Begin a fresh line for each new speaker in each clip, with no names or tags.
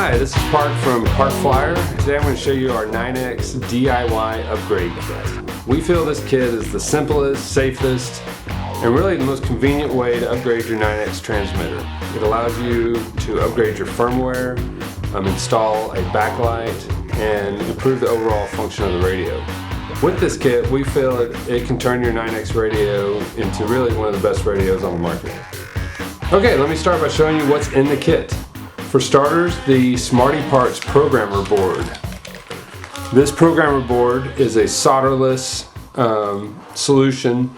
Hi, this is Park from ParkeFlyer. Today I'm going to show you our 9X DIY upgrade kit. We feel this kit is the simplest, safest, and really the most convenient way to upgrade your 9X transmitter. It allows you to upgrade your firmware, install a backlight, and improve the overall function of the radio. With this kit, we feel it can turn your 9X radio into really one of the best radios on the market. Okay, let me start by showing you what's in the kit. For starters, the SmartieParts programmer board. This programmer board is a solderless solution.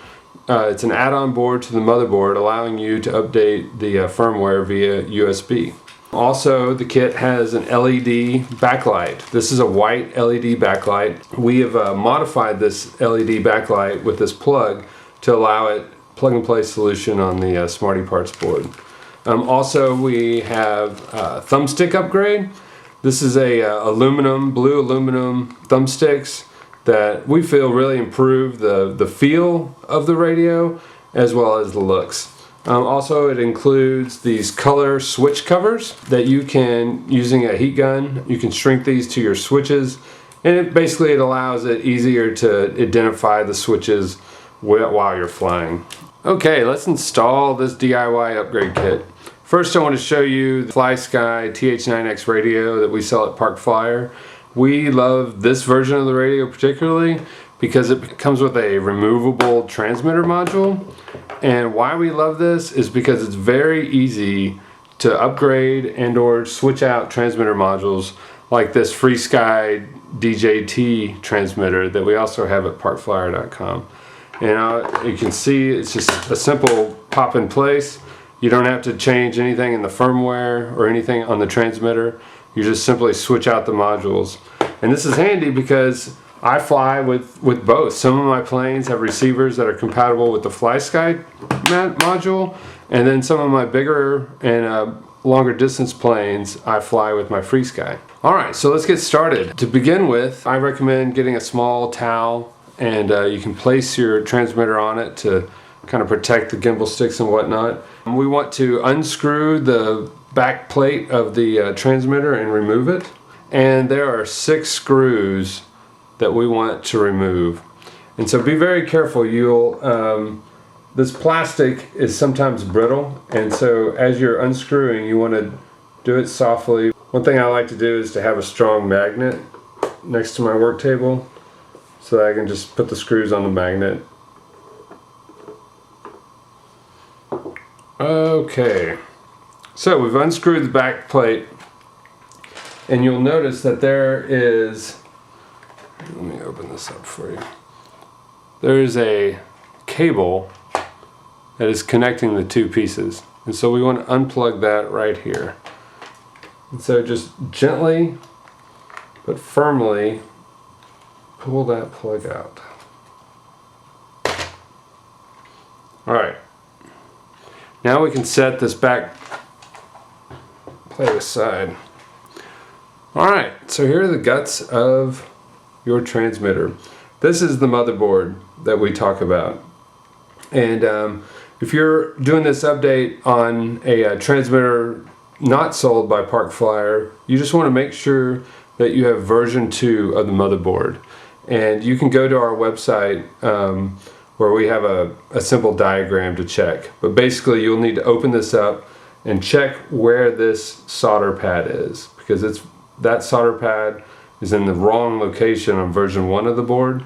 It's an add-on board to the motherboard, allowing you to update the firmware via USB. Also, the kit has an LED backlight. This is a white LED backlight. We have modified this LED backlight with this plug to allow it plug-and-play solution on the SmartieParts board. Also, we have a thumbstick upgrade. This is a blue aluminum thumbsticks that we feel really improve the feel of the radio as well as the looks. Also, it includes these color switch covers that you can, using a heat gun, you can shrink these to your switches, and it allows it easier to identify the switches while you're flying. Okay, let's install this DIY upgrade kit. First, I want to show you the FlySky TH9x radio that we sell at ParkeFlyer. We love this version of the radio particularly because it comes with a removable transmitter module. And why we love this is because it's very easy to upgrade and or switch out transmitter modules like this FlySky DJT transmitter that we also have at ParkeFlyer.com. And you can see it's just a simple pop in place. You don't have to change anything in the firmware or anything on the transmitter. You just simply switch out the modules. And this is handy because I fly with both. Some of my planes have receivers that are compatible with the FlySky module, and then some of my bigger and longer distance planes I fly with my FlySky. Alright, so let's get started. To begin with, I recommend getting a small towel, and you can place your transmitter on it to kind of protect the gimbal sticks and whatnot. We want to unscrew the back plate of the transmitter and remove it. And there are 6 screws that we want to remove. And so be very careful. This plastic is sometimes brittle, and so as you're unscrewing, you want to do it softly. One thing I like to do is to have a strong magnet next to my work table so that I can just put the screws on the magnet. Okay, so we've unscrewed the back plate, and you'll notice that there is, let me open this up for you. There is a cable that is connecting the 2 pieces, and so we want to unplug that right here. And so just gently but firmly pull that plug out. Alright. Now we can set this back plate aside. Alright, so here are the guts of your transmitter. This is the motherboard that we talk about. And if you're doing this update on a transmitter not sold by ParkeFlyer, you just want to make sure that you have version 2 of the motherboard. And you can go to our website where we have a simple diagram to check. But basically you'll need to open this up and check where this solder pad is, because that solder pad is in the wrong location on version 1 of the board,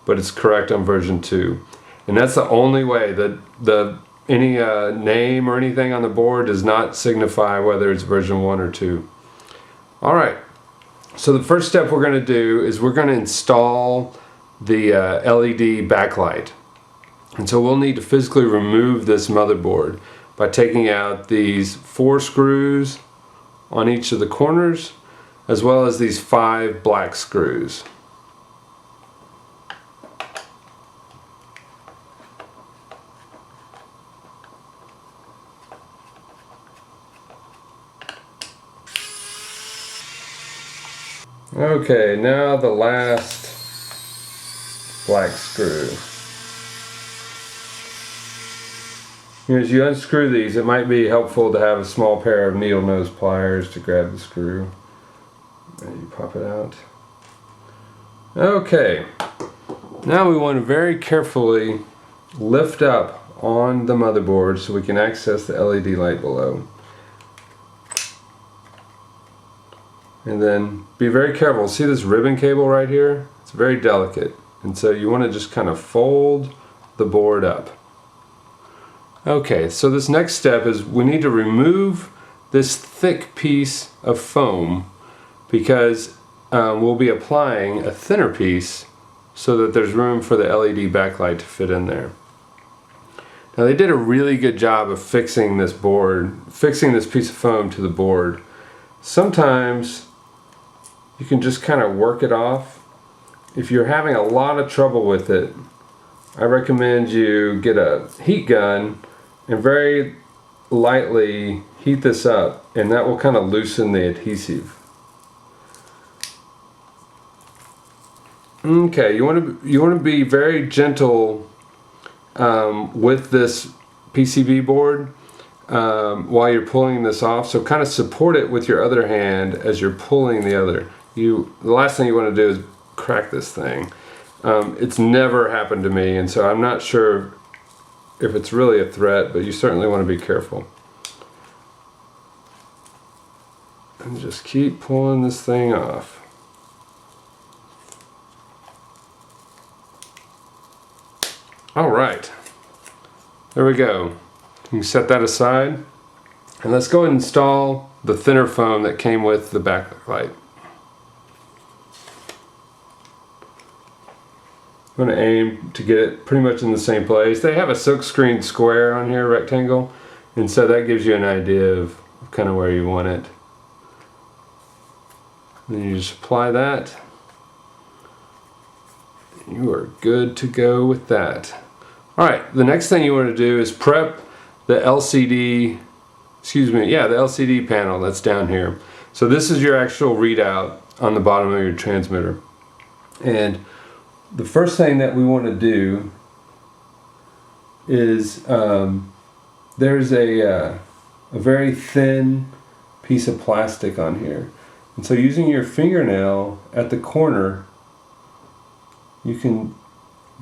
but it's correct on version 2. And that's the only way that any name or anything on the board does not signify whether it's version 1 or 2. Alright, so the first step we're going to do is we're going to install the LED backlight. And so we'll need to physically remove this motherboard by taking out these 4 screws on each of the corners, as well as these 5 black screws. Okay, now the last black screw. As you unscrew these, it might be helpful to have a small pair of needle nose pliers to grab the screw. And you pop it out. Okay, now we want to very carefully lift up on the motherboard so we can access the LED light below. And then be very careful. See this ribbon cable right here? It's very delicate. And so you want to just kind of fold the board up. Okay, so this next step is we need to remove this thick piece of foam because we'll be applying a thinner piece so that there's room for the LED backlight to fit in there. Now they did a really good job of fixing this board, fixing this piece of foam to the board. Sometimes you can just kind of work it off. If you're having a lot of trouble with it, I recommend you get a heat gun and very lightly heat this up, and that will kind of loosen the adhesive. Okay, you want to be very gentle with this PCB board while you're pulling this off. So kind of support it with your other hand as you're pulling the other. The last thing you want to do is crack this thing. It's never happened to me, and so I'm not sure if it's really a threat, but you certainly want to be careful. And just keep pulling this thing off. Alright, there we go. You can set that aside, and let's go ahead and install the thinner foam that came with the backlight. I'm going to aim to get it pretty much in the same place. They have a silkscreen square on here, rectangle, and so that gives you an idea of kind of where you want it. Then you just apply that. You are good to go with that. Alright, the next thing you want to do is prep the LCD, the LCD panel that's down here. So this is your actual readout on the bottom of your transmitter. And the first thing that we want to do is there's a very thin piece of plastic on here. And so using your fingernail at the corner, you can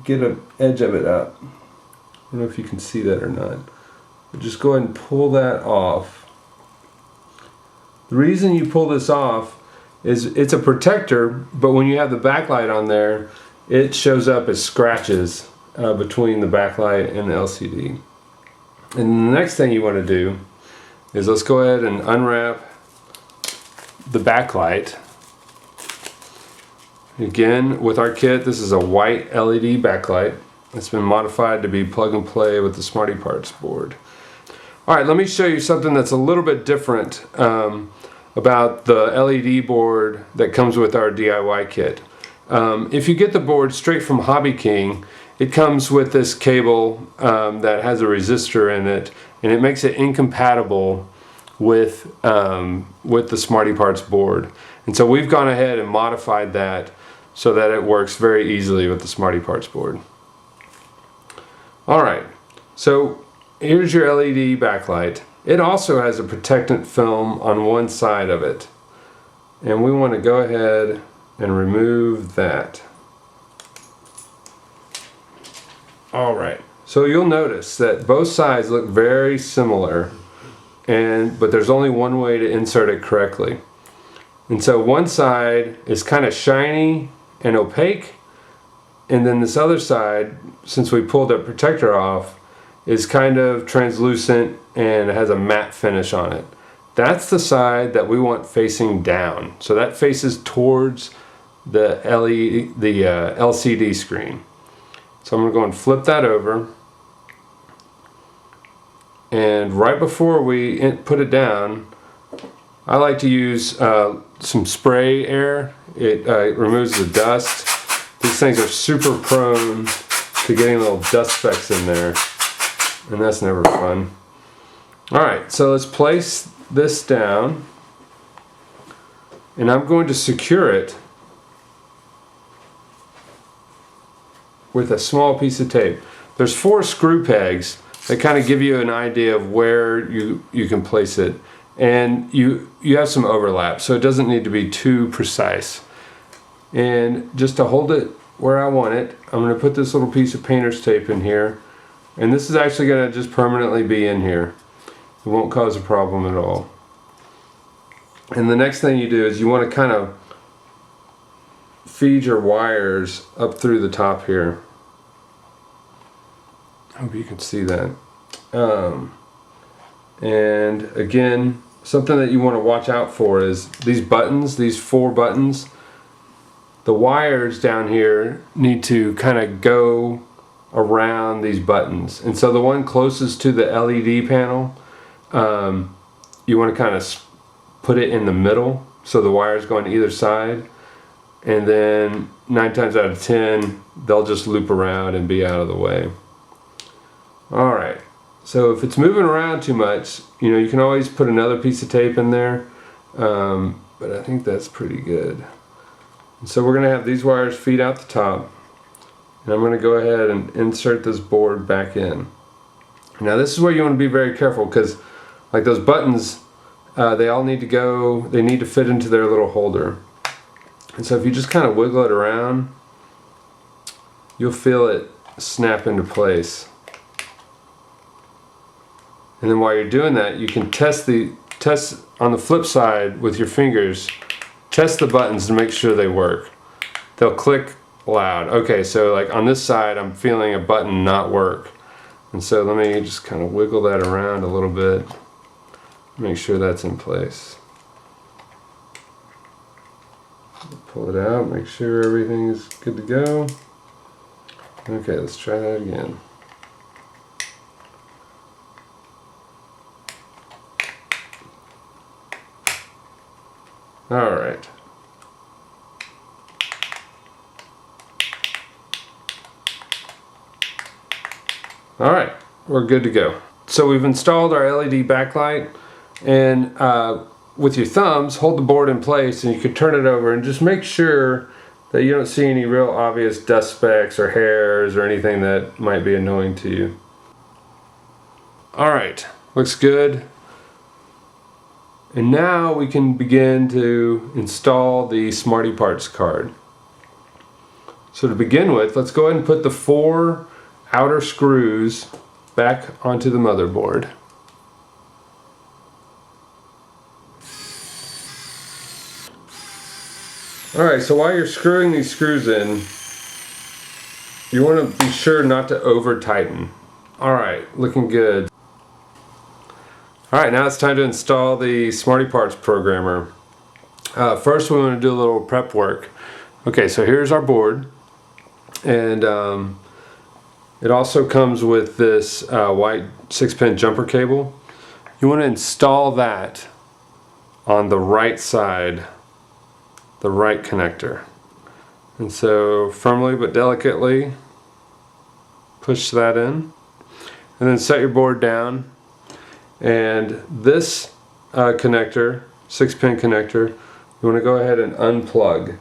get an edge of it up. I don't know if you can see that or not. But just go ahead and pull that off. The reason you pull this off is it's a protector, but when you have the backlight on there, it shows up as scratches between the backlight and the LCD. And the next thing you want to do is let's go ahead and unwrap the backlight. Again, with our kit, this is a white LED backlight. It's been modified to be plug and play with the SmartieParts board. Alright, let me show you something that's a little bit different about the LED board that comes with our DIY kit. If you get the board straight from Hobby King, it comes with this cable that has a resistor in it, and it makes it incompatible with the SmartieParts board. And so we've gone ahead and modified that so that it works very easily with the SmartieParts board. Alright, so here's your LED backlight. It also has a protectant film on one side of it. And we want to go ahead and remove that. Alright, so you'll notice that both sides look very similar, but there's only one way to insert it correctly. And so one side is kind of shiny and opaque, and then this other side, since we pulled the protector off, is kind of translucent and has a matte finish on it. That's the side that we want facing down. So that faces towards the LCD screen. So I'm going to go and flip that over. And right before we put it down, I like to use some spray air. It removes the dust. These things are super prone to getting little dust specks in there, and that's never fun. Alright, so let's place this down, and I'm going to secure it with a small piece of tape. There's 4 screw pegs that kind of give you an idea of where you can place it. and you have some overlap, so it doesn't need to be too precise. And just to hold it where I want it, I'm going to put this little piece of painter's tape in here, and this is actually going to just permanently be in here. It won't cause a problem at all. And the next thing you do is you want to kind of feed your wires up through the top here. I hope you can see that. And again, something that you want to watch out for is these buttons, these 4 buttons. The wires down here need to kind of go around these buttons, and so the one closest to the LED panel, you want to kind of put it in the middle so the wires go on either side, and then 9 times out of 10 they'll just loop around and be out of the way. Alright, so if it's moving around too much, you can always put another piece of tape in there, but I think that's pretty good. So we're going to have these wires feed out the top, and I'm going to go ahead and insert this board back in. Now this is where you want to be very careful, because like those buttons, they all need to go, they need to fit into their little holder. And so if you just kind of wiggle it around, you'll feel it snap into place. And then while you're doing that, you can test on the flip side with your fingers. Test the buttons to make sure they work. They'll click loud. Okay, so like on this side I'm feeling a button not work. And so let me just kind of wiggle that around a little bit. Make sure that's in place. Pull it out, make sure everything is good to go. Okay, let's try that again. Alright. Alright, we're good to go. So we've installed our LED backlight, and with your thumbs, hold the board in place, and you can turn it over and just make sure that you don't see any real obvious dust specks or hairs or anything that might be annoying to you. Alright, looks good. And now we can begin to install the SmartieParts card. So to begin with, let's go ahead and put the 4 outer screws back onto the motherboard. Alright, so while you're screwing these screws in, you want to be sure not to over tighten. Alright, looking good. Alright, now it's time to install the SmartieParts programmer. First we want to do a little prep work. Okay, so here's our board, and it also comes with this white 6-pin jumper cable. You want to install that on the right side, the right connector. And so firmly but delicately push that in, and then set your board down. And this connector, 6-pin connector, you want to go ahead and unplug.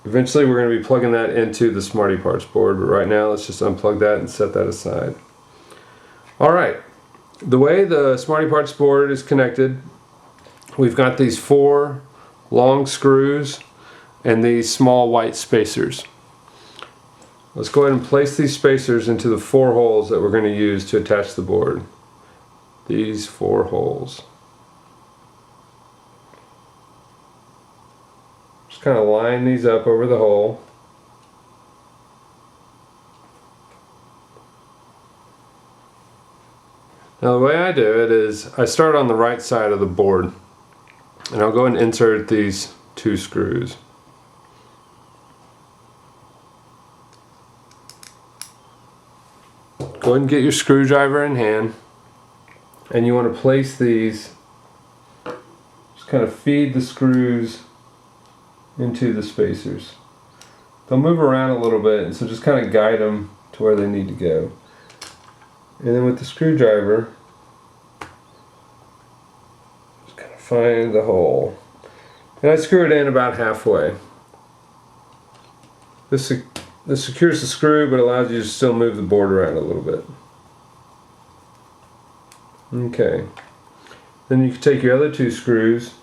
Eventually we're going to be plugging that into the SmartieParts board, but right now let's just unplug that and set that aside. Alright, the way the SmartieParts board is connected, we've got these 4 long screws and these small white spacers. Let's go ahead and place these spacers into the 4 holes that we're going to use to attach the board. These 4 holes. Just kind of line these up over the hole. Now the way I do it is I start on the right side of the board, and I'll go and insert these 2 screws. Go ahead and get your screwdriver in hand, and you want to place these, just kind of feed the screws into the spacers. They'll move around a little bit, and so just kind of guide them to where they need to go. And then with the screwdriver, just kind of find the hole. And I screw it in about halfway. This secures the screw, but allows you to still move the board around a little bit. Okay. then you can take your other 2 screws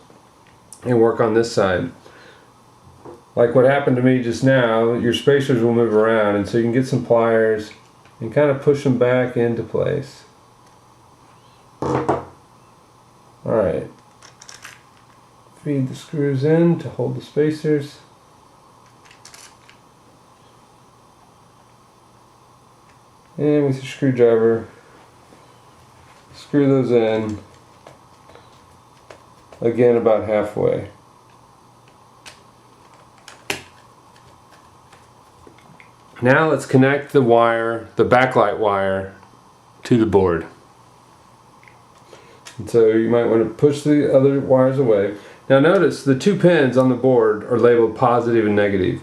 and work on this side. Like what happened to me just now, your spacers will move around, and so you can get some pliers and kind of push them back into place. Alright. Feed the screws in to hold the spacers. And with your screwdriver, screw those in, again about halfway. Now let's connect the wire, the backlight wire, to the board. And so you might want to push the other wires away. Now notice the 2 pins on the board are labeled positive and negative.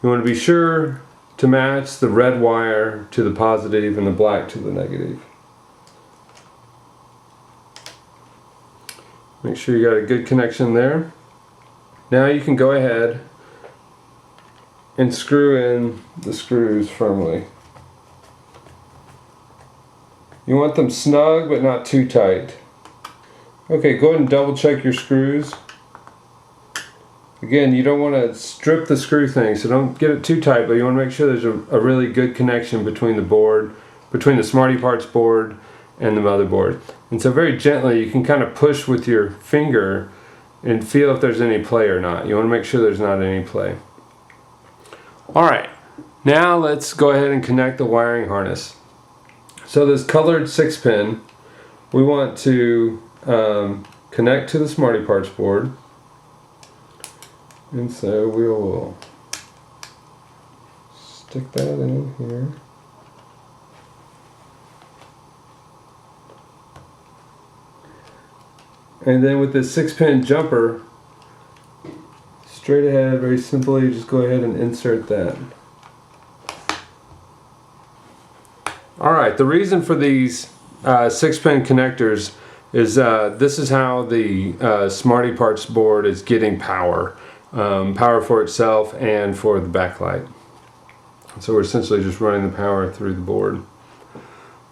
You want to be sure to match the red wire to the positive and the black to the negative. Make sure you got a good connection there. Now you can go ahead and screw in the screws firmly. You want them snug but not too tight. Okay, go ahead and double check your screws. Again, you don't want to strip the screw thing, so don't get it too tight, but you want to make sure there's a really good connection between the board, between the SmartieParts board and the motherboard. And so very gently you can kind of push with your finger and feel if there's any play or not. You want to make sure there's not any play. Alright, now let's go ahead and connect the wiring harness. So this colored 6-pin, we want to connect to the SmartieParts board. And so we will stick that in here. And then with this 6-pin jumper, straight ahead, very simply, just go ahead and insert that. Alright, the reason for these 6-pin connectors is this is how the SmartieParts board is getting power. Power for itself and for the backlight. So we're essentially just running the power through the board.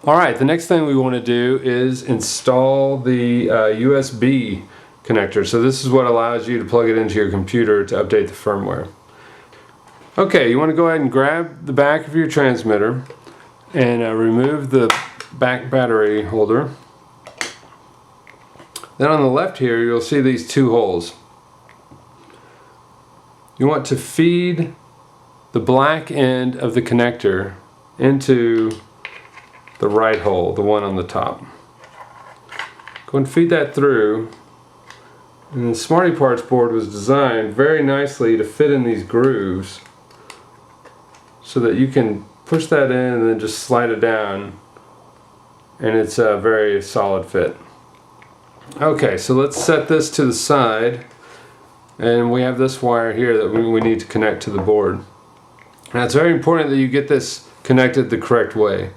Alright, the next thing we want to do is install the USB connector. So this is what allows you to plug it into your computer to update the firmware. Okay, you want to go ahead and grab the back of your transmitter and remove the back battery holder. Then on the left here you'll see these 2 holes. You want to feed the black end of the connector into the right hole, the one on the top. Go and feed that through. And the SmartieParts board was designed very nicely to fit in these grooves so that you can push that in and then just slide it down, and it's a very solid fit. Okay, so let's set this to the side. And we have this wire here that we need to connect to the board. Now it's very important that you get this connected the correct way.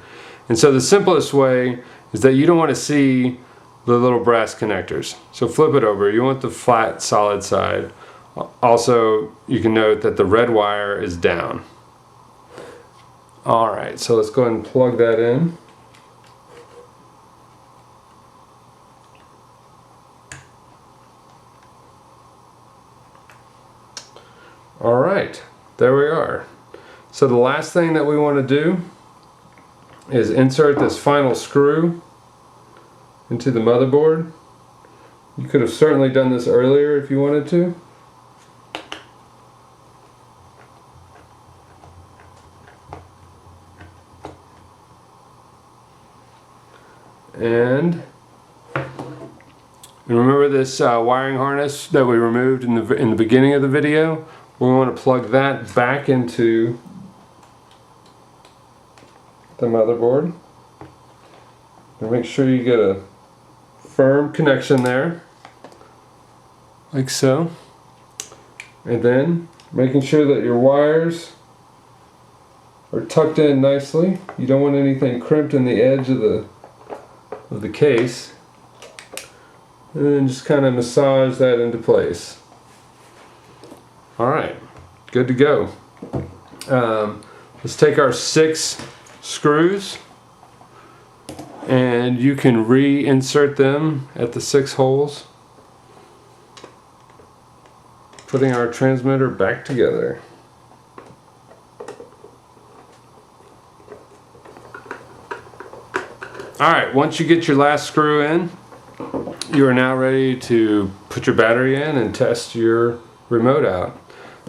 And so the simplest way is that you don't want to see the little brass connectors. So flip it over. You want the flat, solid side. Also, you can note that the red wire is down. Alright, so let's go ahead and plug that in. Alright, there we are. So the last thing that we want to do is insert this final screw into the motherboard. You could have certainly done this earlier if you wanted to. And remember this wiring harness that we removed in the beginning of the video? We want to plug that back into the motherboard. And make sure you get a firm connection there, like so. And then making sure that your wires are tucked in nicely. You don't want anything crimped in the edge of the case. And then just kind of massage that into place. Alright, good to go. Let's take our 6 screws and you can reinsert them at the 6 holes, putting our transmitter back together. Alright, once you get your last screw in, you are now ready to put your battery in and test your remote out.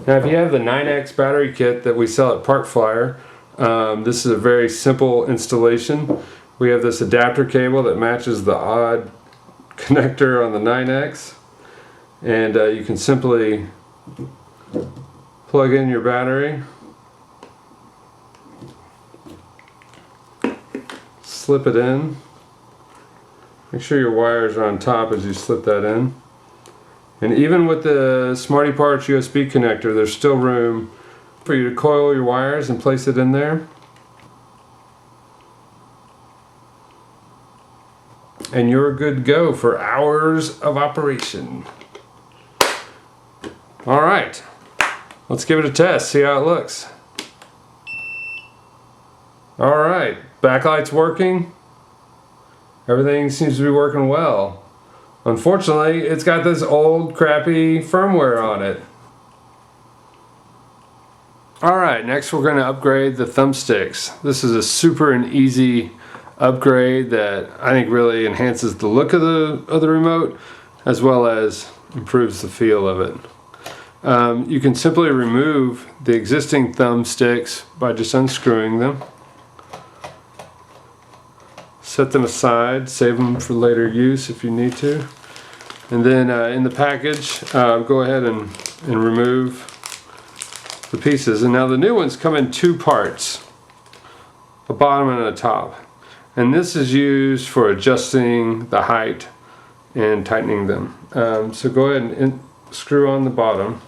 Now if you have the 9X battery kit that we sell at ParkeFlyer, this is a very simple installation. We have this adapter cable that matches the odd connector on the 9X, and you can simply plug in your battery, slip it in. Make sure your wires are on top as you slip that in. And even with the SmartieParts USB connector, there's still room for you to coil your wires and place it in there. And you're good to go for hours of operation. Alright, let's give it a test, see how it looks. Alright, backlight's working. Everything seems to be working well. Unfortunately, it's got this old crappy firmware on it. Alright, next we're going to upgrade the thumbsticks. This is a super and easy upgrade that I think really enhances the look of the remote, as well as improves the feel of it. You can simply remove the existing thumbsticks by just unscrewing them. Set them aside, save them for later use if you need to. And then in the package, go ahead and remove the pieces. And now the new ones come in 2 parts, a bottom and a top. And this is used for adjusting the height and tightening them. So go ahead and screw on the bottom.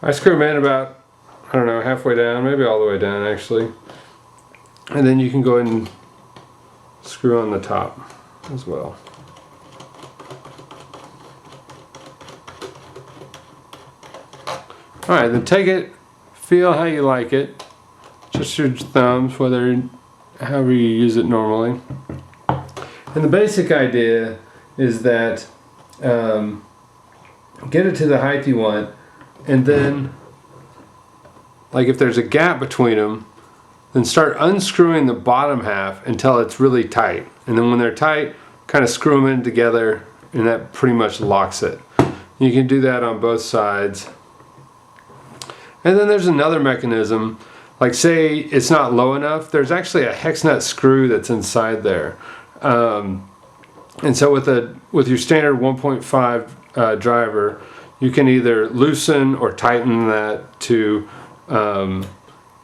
I screw them in about, I don't know, halfway down, maybe all the way down actually. And then you can go ahead and screw on the top as well. Alright, then take it, feel how you like it. Just your thumbs, however you use it normally. And the basic idea is that get it to the height you want, and then, like if there's a gap between them, then start unscrewing the bottom half until it's really tight. And then when they're tight, kind of screw them in together, and that pretty much locks it. You can do that on both sides. And then there's another mechanism, like say it's not low enough, there's actually a hex nut screw that's inside there. And so with your standard 1.5 driver, you can either loosen or tighten that to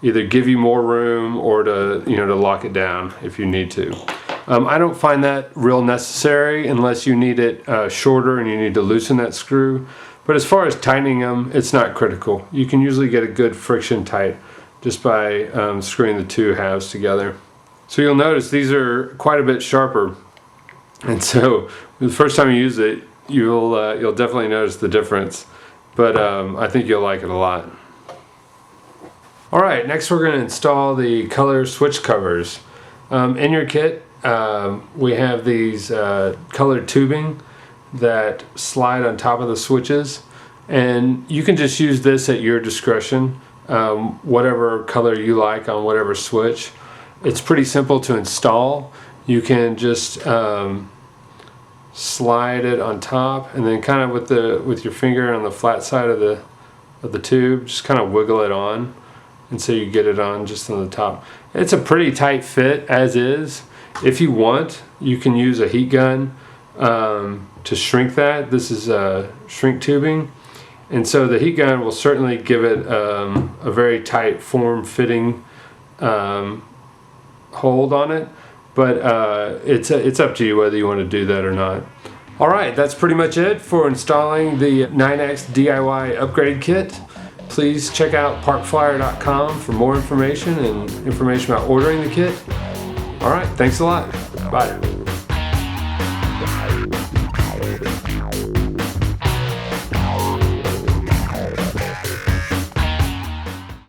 either give you more room or to lock it down if you need to. I don't find that real necessary unless you need it shorter and you need to loosen that screw. But as far as tightening them, it's not critical. You can usually get a good friction tight just by screwing the 2 halves together. So you'll notice these are quite a bit sharper, and so the first time you use it, you'll definitely notice the difference, but I think you'll like it a lot. Alright, next we're going to install the color switch covers. In your kit we have these colored tubing that slide on top of the switches, and you can just use this at your discretion, whatever color you like on whatever switch. It's pretty simple to install. You can just slide it on top, and then kind of with your finger on the flat side of the tube, just kind of wiggle it on, and so you get it on just on the top. It's a pretty tight fit as is. If you want, you can use a heat gun to shrink that. This is shrink tubing, and so the heat gun will certainly give it a very tight form-fitting hold on it. But it's up to you whether you want to do that or not. Alright, that's pretty much it for installing the 9X DIY upgrade kit. Please check out ParkeFlyer.com for more information and information about ordering the kit. All right, thanks a lot. Bye.